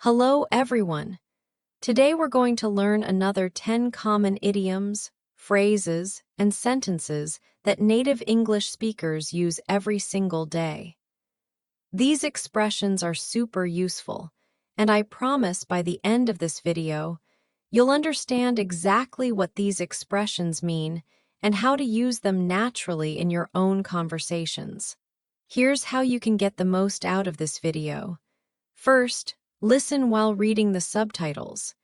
Hello, everyone. Today we're going to learn another 10 common idioms, phrases, and sentences that native English speakers use every single day. These expressions are super useful, and I promise by the end of this video, you'll understand exactly what these expressions mean and how to use them naturally in your own conversations. Here's how you can get the most out of this video. First, listen while reading the subtitles.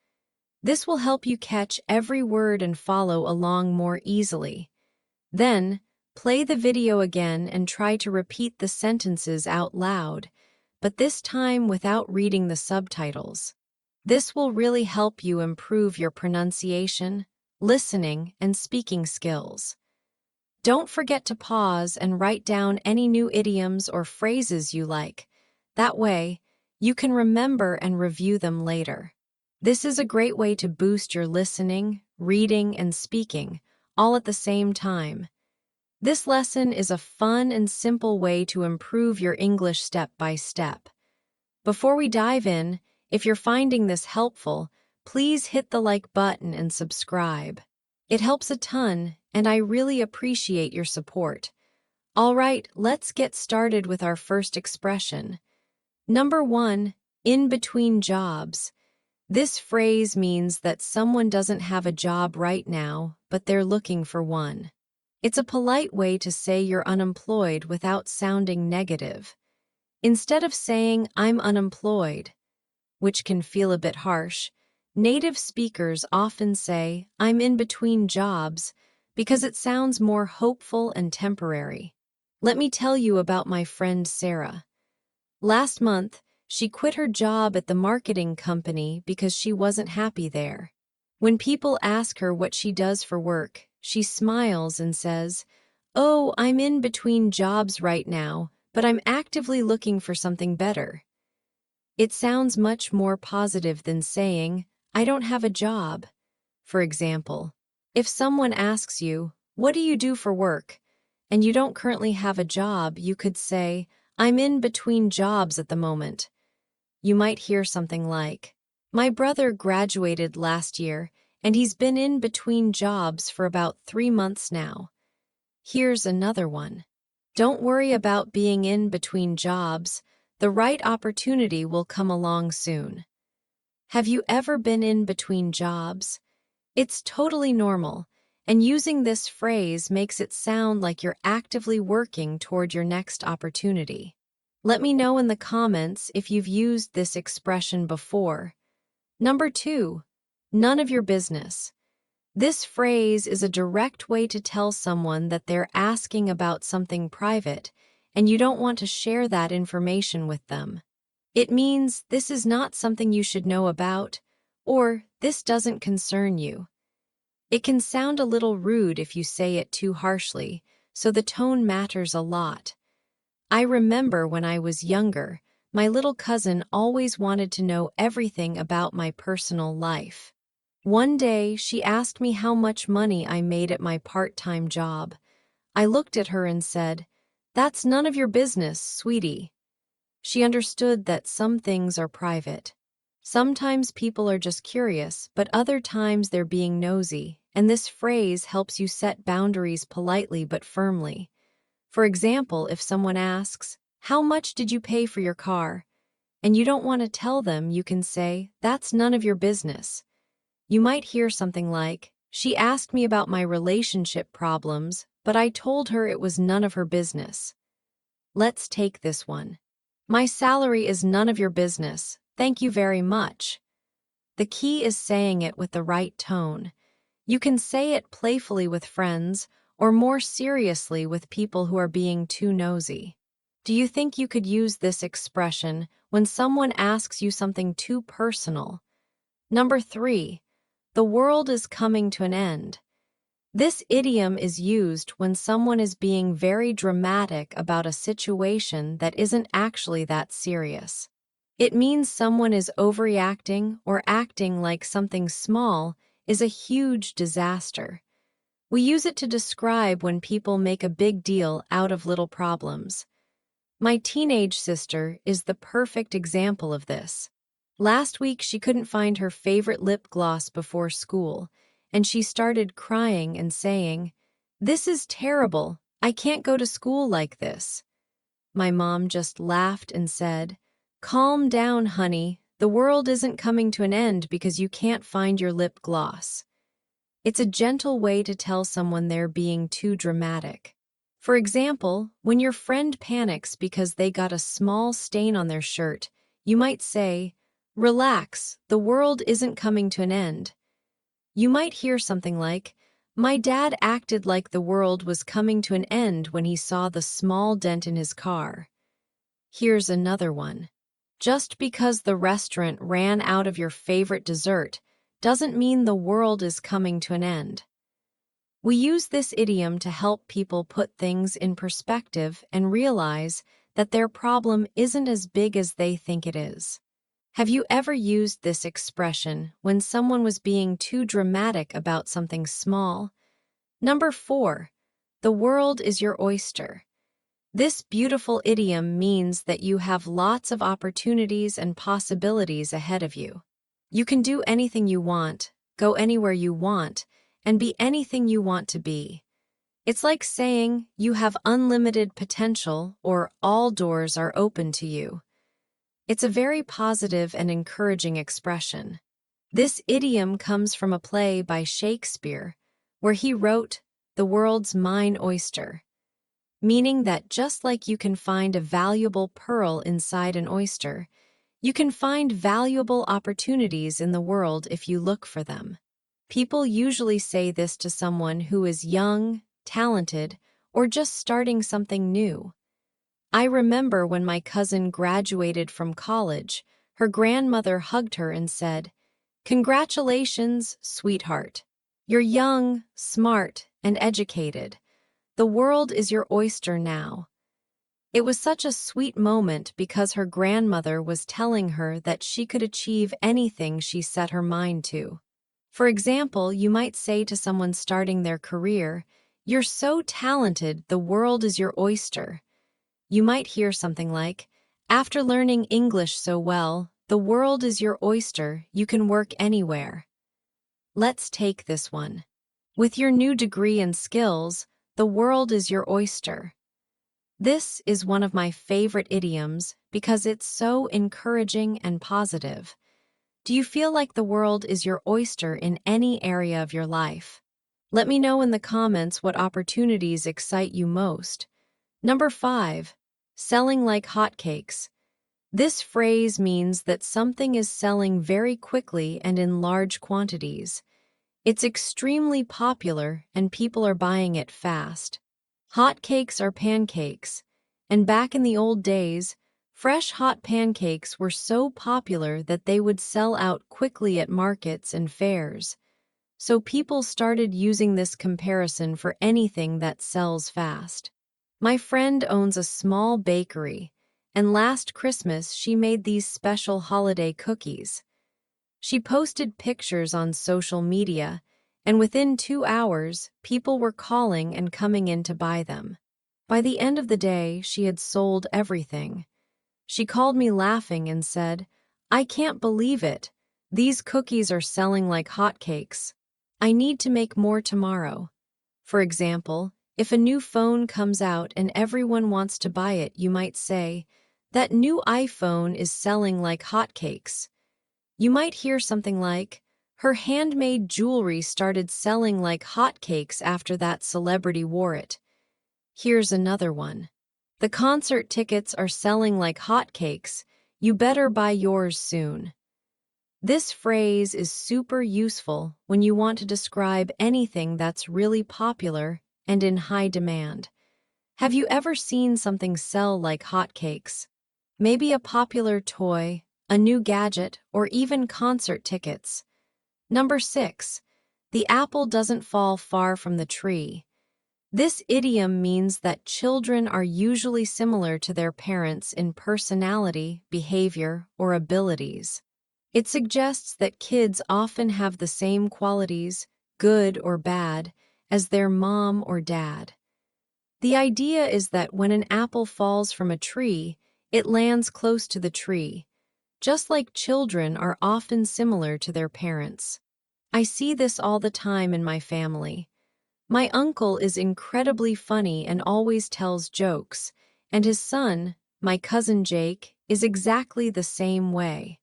This will help you catch every word and follow along more easily. Then, play the video again and try to repeat the sentences out loud, but this time without reading the subtitles. This will really help you improve your pronunciation, listening, and speaking skills. Don't forget to pause and write down any new idioms or phrases you like. That way, you can remember and review them later. This is a great way to boost your listening, reading, and speaking, all at the same time. This lesson is a fun and simple way to improve your English step by step. Before we dive in, if you're finding this helpful, please hit the like button and subscribe. It helps a ton, and I really appreciate your support. All right, let's get started with our first expression. Number 1, in between jobs. This phrase means that someone doesn't have a job right now, but they're looking for one. It's a polite way to say you're unemployed without sounding negative. Instead of saying, "I'm unemployed," which can feel a bit harsh, native speakers often say, "I'm in between jobs," because it sounds more hopeful and temporary. Let me tell you about my friend Sarah. Last month, she quit her job at the marketing company because she wasn't happy there. When people ask her what she does for work, she smiles and says, "Oh, I'm in between jobs right now, but I'm actively looking for something better." It sounds much more positive than saying, "I don't have a job." For example, if someone asks you, "What do you do for work?" and you don't currently have a job, you could say, "I'm in between jobs at the moment." You might hear something like, "My brother graduated last year, and he's been in between jobs for about 3 months now." Here's another one. Don't worry about being in between jobs. The right opportunity will come along soon. Have you ever been in between jobs? It's totally normal, and using this phrase makes it sound like you're actively working toward your next opportunity. Let me know in the comments if you've used this expression before. Number 2, none of your business. This phrase is a direct way to tell someone that they're asking about something private, and you don't want to share that information with them. It means this is not something you should know about, or this doesn't concern you. It can sound a little rude if you say it too harshly, so the tone matters a lot. I remember when I was younger, my little cousin always wanted to know everything about my personal life. One day, she asked me how much money I made at my part-time job. I looked at her and said, "That's none of your business, sweetie." She understood that some things are private. Sometimes people are just curious, but other times they're being nosy, and this phrase helps you set boundaries politely but firmly. For example, if someone asks, "How much did you pay for your car?" and you don't want to tell them, you can say, "That's none of your business." You might hear something like, "She asked me about my relationship problems, but I told her it was none of her business." Let's take this one. "My salary is none of your business. Thank you very much." The key is saying it with the right tone. You can say it playfully with friends or more seriously with people who are being too nosy. Do you think you could use this expression when someone asks you something too personal? Number 3, the world is coming to an end. This idiom is used when someone is being very dramatic about a situation that isn't actually that serious. It means someone is overreacting or acting like something small is a huge disaster. We use it to describe when people make a big deal out of little problems. My teenage sister is the perfect example of this. Last week, she couldn't find her favorite lip gloss before school, and she started crying and saying, "This is terrible. I can't go to school like this." My mom just laughed and said, "Calm down, honey. The world isn't coming to an end because you can't find your lip gloss." It's a gentle way to tell someone they're being too dramatic. For example, when your friend panics because they got a small stain on their shirt, you might say, "Relax, the world isn't coming to an end." You might hear something like, "My dad acted like the world was coming to an end when he saw the small dent in his car." Here's another one. Just because the restaurant ran out of your favorite dessert doesn't mean the world is coming to an end. We use this idiom to help people put things in perspective and realize that their problem isn't as big as they think it is. Have you ever used this expression when someone was being too dramatic about something small? Number 4, the world is your oyster. This beautiful idiom means that you have lots of opportunities and possibilities ahead of you. You can do anything you want, go anywhere you want, and be anything you want to be. It's like saying you have unlimited potential or all doors are open to you. It's a very positive and encouraging expression. This idiom comes from a play by Shakespeare, where he wrote, "The world's mine oyster," meaning that just like you can find a valuable pearl inside an oyster, you can find valuable opportunities in the world if you look for them. People usually say this to someone who is young, talented, or just starting something new. I remember when my cousin graduated from college, her grandmother hugged her and said, "Congratulations, sweetheart. You're young, smart, and educated. The world is your oyster now." It was such a sweet moment because her grandmother was telling her that she could achieve anything she set her mind to. For example, you might say to someone starting their career, "You're so talented, the world is your oyster." You might hear something like, "After learning English so well, the world is your oyster, you can work anywhere." Let's take this one. With your new degree and skills, the world is your oyster. This is one of my favorite idioms because it's so encouraging and positive. Do you feel like the world is your oyster in any area of your life? Let me know in the comments what opportunities excite you most. Number 5, selling like hotcakes. This phrase means that something is selling very quickly and in large quantities. It's extremely popular and people are buying it fast. Hotcakes are pancakes, and back in the old days, fresh hot pancakes were so popular that they would sell out quickly at markets and fairs. So people started using this comparison for anything that sells fast. My friend owns a small bakery, and last Christmas she made these special holiday cookies. She posted pictures on social media, and within 2 hours, people were calling and coming in to buy them. By the end of the day, she had sold everything. She called me laughing and said, "I can't believe it. These cookies are selling like hotcakes. I need to make more tomorrow." For example, if a new phone comes out and everyone wants to buy it, you might say, "That new iPhone is selling like hotcakes." You might hear something like, "Her handmade jewelry started selling like hotcakes after that celebrity wore it." Here's another one. "The concert tickets are selling like hotcakes. You better buy yours soon." This phrase is super useful when you want to describe anything that's really popular and in high demand. Have you ever seen something sell like hotcakes? Maybe a popular toy, a new gadget, or even concert tickets. Number 6, the apple doesn't fall far from the tree. This idiom means that children are usually similar to their parents in personality, behavior, or abilities. It suggests that kids often have the same qualities, good or bad, as their mom or dad. The idea is that when an apple falls from a tree, it lands close to the tree. just like children are often similar to their parents. I see this all the time in my family. My uncle is incredibly funny and always tells jokes, and his son, my cousin Jake, is exactly the same way.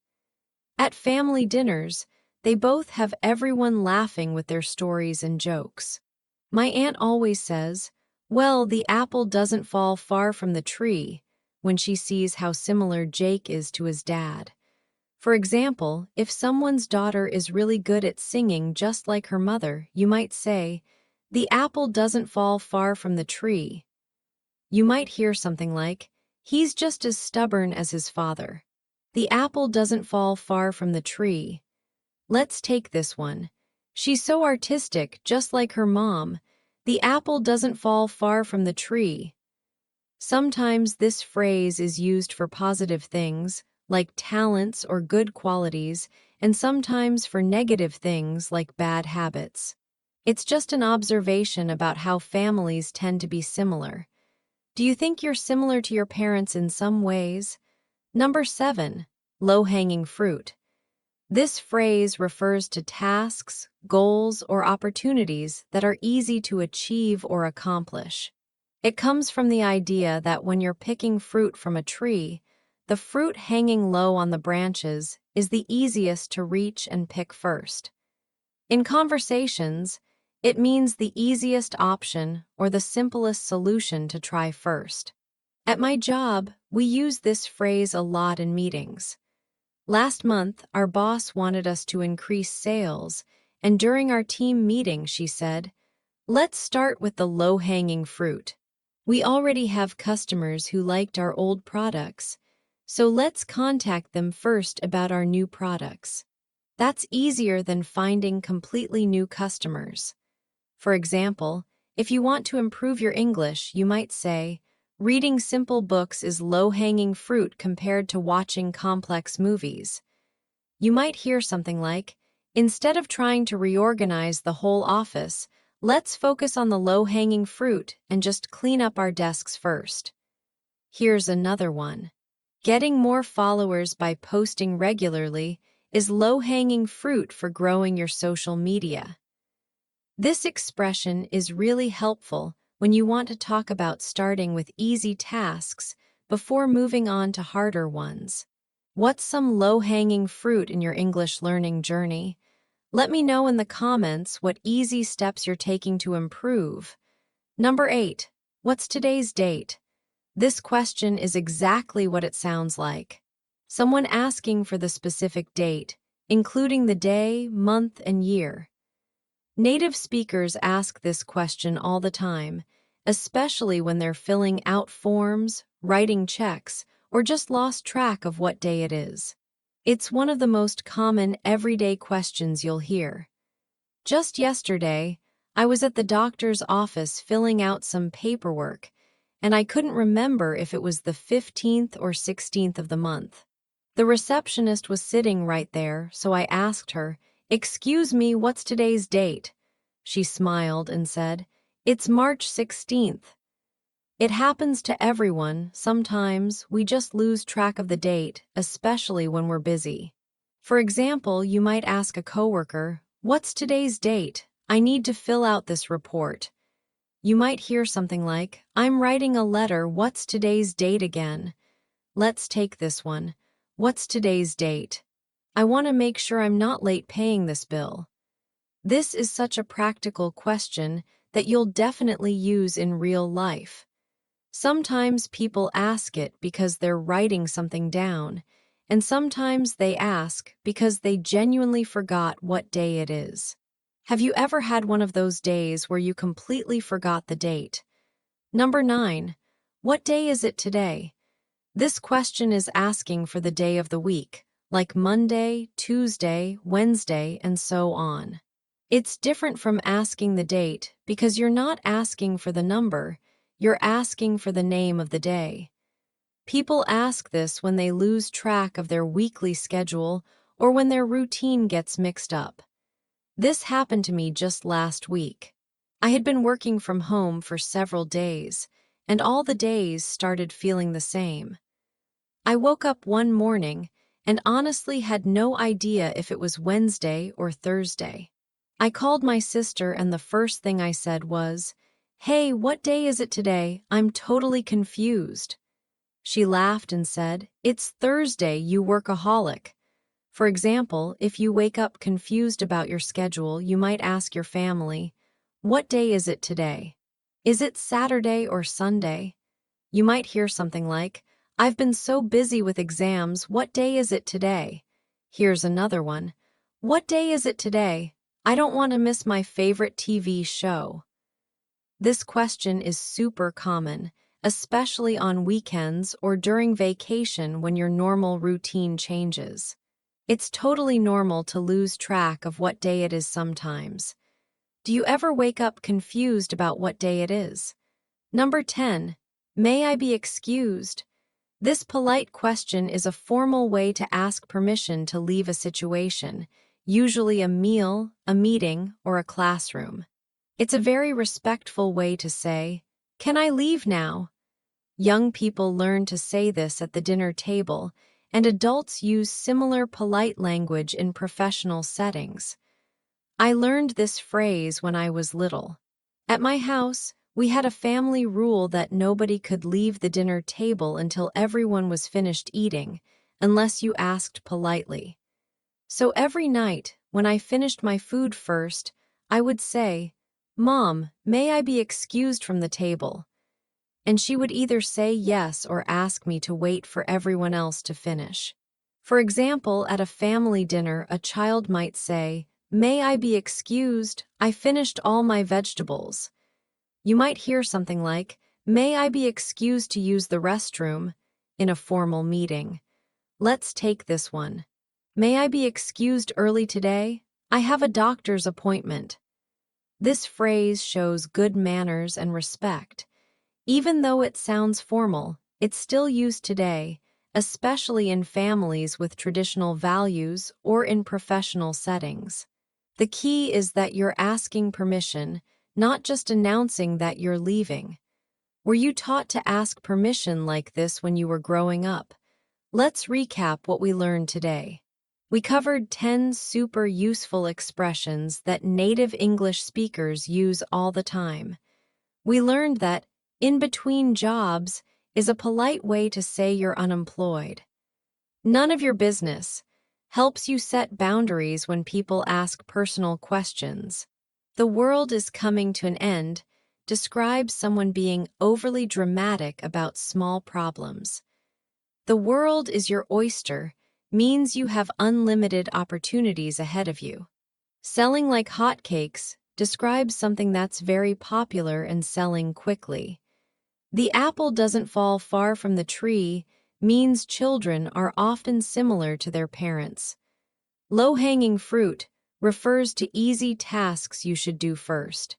At family dinners, they both have everyone laughing with their stories and jokes. My aunt always says, "Well, the apple doesn't fall far from the tree," when she sees how similar Jake is to his dad. For example, if someone's daughter is really good at singing just like her mother, you might say, "The apple doesn't fall far from the tree." You might hear something like, "He's just as stubborn as his father." The apple doesn't fall far from the tree. Let's take this one. She's so artistic, just like her mom. The apple doesn't fall far from the tree. Sometimes this phrase is used for positive things, like talents or good qualities, and sometimes for negative things like bad habits. It's just an observation about how families tend to be similar. Do you think you're similar to your parents in some ways? Number 7, low-hanging fruit. This phrase refers to tasks, goals, or opportunities that are easy to achieve or accomplish. It comes from the idea that when you're picking fruit from a tree, the fruit hanging low on the branches is the easiest to reach and pick first. In conversations, it means the easiest option or the simplest solution to try first. At my job, we use this phrase a lot in meetings. Last month, our boss wanted us to increase sales, and during our team meeting, she said, "Let's start with the low-hanging fruit. We already have customers who liked our old products, so let's contact them first about our new products." That's easier than finding completely new customers. For example, if you want to improve your English, you might say, "Reading simple books is low-hanging fruit compared to watching complex movies." You might hear something like, "Instead of trying to reorganize the whole office, let's focus on the low-hanging fruit and just clean up our desks first." Here's another one. Getting more followers by posting regularly is low-hanging fruit for growing your social media. This expression is really helpful when you want to talk about starting with easy tasks before moving on to harder ones. What's some low-hanging fruit in your English learning journey? Let me know in the comments what easy steps you're taking to improve. Number 8. What's today's date? This question is exactly what it sounds like. Someone asking for the specific date, including the day, month, and year. Native speakers ask this question all the time, especially when they're filling out forms, writing checks, or just lost track of what day it is. It's one of the most common everyday questions you'll hear. Just yesterday, I was at the doctor's office filling out some paperwork, and I couldn't remember if it was the 15th or 16th of the month. The receptionist was sitting right there, so I asked her, "Excuse me, what's today's date?" She smiled and said, "It's March 16th. It happens to everyone. Sometimes we just lose track of the date, especially when we're busy. For example, you might ask a coworker, "What's today's date? I need to fill out this report." You might hear something like, "I'm writing a letter. What's today's date again?" Let's take this one. What's today's date? I want to make sure I'm not late paying this bill. This is such a practical question that you'll definitely use in real life. Sometimes people ask it because they're writing something down, and sometimes they ask because they genuinely forgot what day it is. Have you ever had one of those days where you completely forgot the date? Number 9. What day is it today? This question is asking for the day of the week, like Monday, Tuesday, Wednesday, and so on. It's different from asking the date because you're not asking for the number, you're asking for the name of the day. People ask this when they lose track of their weekly schedule or when their routine gets mixed up. This happened to me just last week. I had been working from home for several days, and all the days started feeling the same. I woke up one morning, and honestly had no idea if it was Wednesday or Thursday. I called my sister, and the first thing I said was, "Hey, what day is it today? I'm totally confused." She laughed and said, "It's Thursday, you workaholic." For example, if you wake up confused about your schedule, you might ask your family, "What day is it today? Is it Saturday or Sunday?" You might hear something like, "I've been so busy with exams, what day is it today?" Here's another one. "What day is it today? I don't want to miss my favorite TV show." This question is super common, especially on weekends or during vacation when your normal routine changes. It's totally normal to lose track of what day it is sometimes. Do you ever wake up confused about what day it is? Number 10. May I be excused? This polite question is a formal way to ask permission to leave a situation, usually a meal, a meeting, or a classroom. It's a very respectful way to say, "Can I leave now?" Young people learn to say this at the dinner table, and adults use similar polite language in professional settings. I learned this phrase when I was little. At my house, we had a family rule that nobody could leave the dinner table until everyone was finished eating, unless you asked politely. So every night, when I finished my food first, I would say, "Mom, may I be excused from the table?" And she would either say yes or ask me to wait for everyone else to finish. For example, at a family dinner, a child might say, "May I be excused? I finished all my vegetables." You might hear something like, "May I be excused to use the restroom?" in a formal meeting. Let's take this one. "May I be excused early today? I have a doctor's appointment." This phrase shows good manners and respect. Even though it sounds formal, it's still used today, especially in families with traditional values or in professional settings. The key is that you're asking permission, not just announcing that you're leaving. Were you taught to ask permission like this when you were growing up? Let's recap what we learned today. We covered 10 super useful expressions that native English speakers use all the time. We learned that "in between jobs" is a polite way to say you're unemployed. "None of your business" helps you set boundaries when people ask personal questions. "The world is coming to an end" describes someone being overly dramatic about small problems. "The world is your oyster" means you have unlimited opportunities ahead of you. "Selling like hotcakes" describes something that's very popular and selling quickly. "The apple doesn't fall far from the tree" means children are often similar to their parents. "Low-hanging fruit" refers to easy tasks you should do first.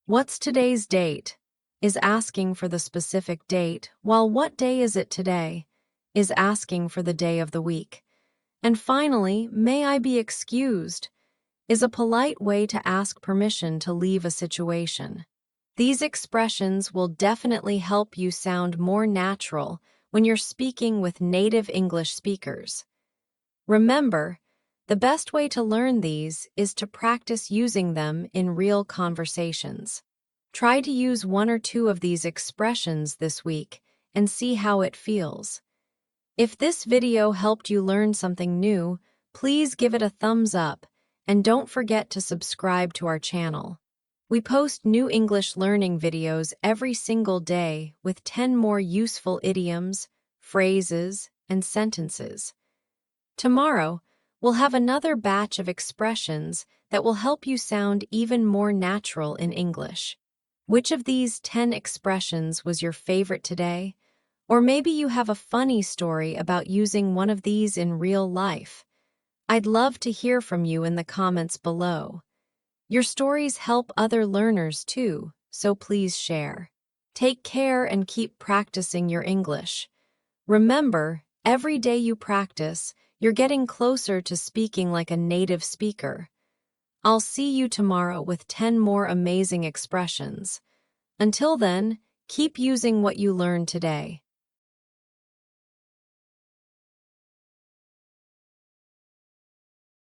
"What's today's date?" is asking for the specific date, while "what day is it today?" is asking for the day of the week. And finally, "may I be excused" is a polite way to ask permission to leave a situation. These expressions will definitely help you sound more natural when you're speaking with native English speakers. Remember, the best way to learn these is to practice using them in real conversations. Try to use one or two of these expressions this week and see how it feels. If this video helped you learn something new, please give it a thumbs up and don't forget to subscribe to our channel. We post new English learning videos every single day with 10 more useful idioms, phrases, and sentences. Tomorrow, we'll have another batch of expressions that will help you sound even more natural in English. Which of these 10 expressions was your favorite today? Or maybe you have a funny story about using one of these in real life. I'd love to hear from you in the comments below. Your stories help other learners too, so please share. Take care and keep practicing your English. Remember, every day you practice, you're getting closer to speaking like a native speaker. I'll see you tomorrow with 10 more amazing expressions. Until then, keep using what you learned today.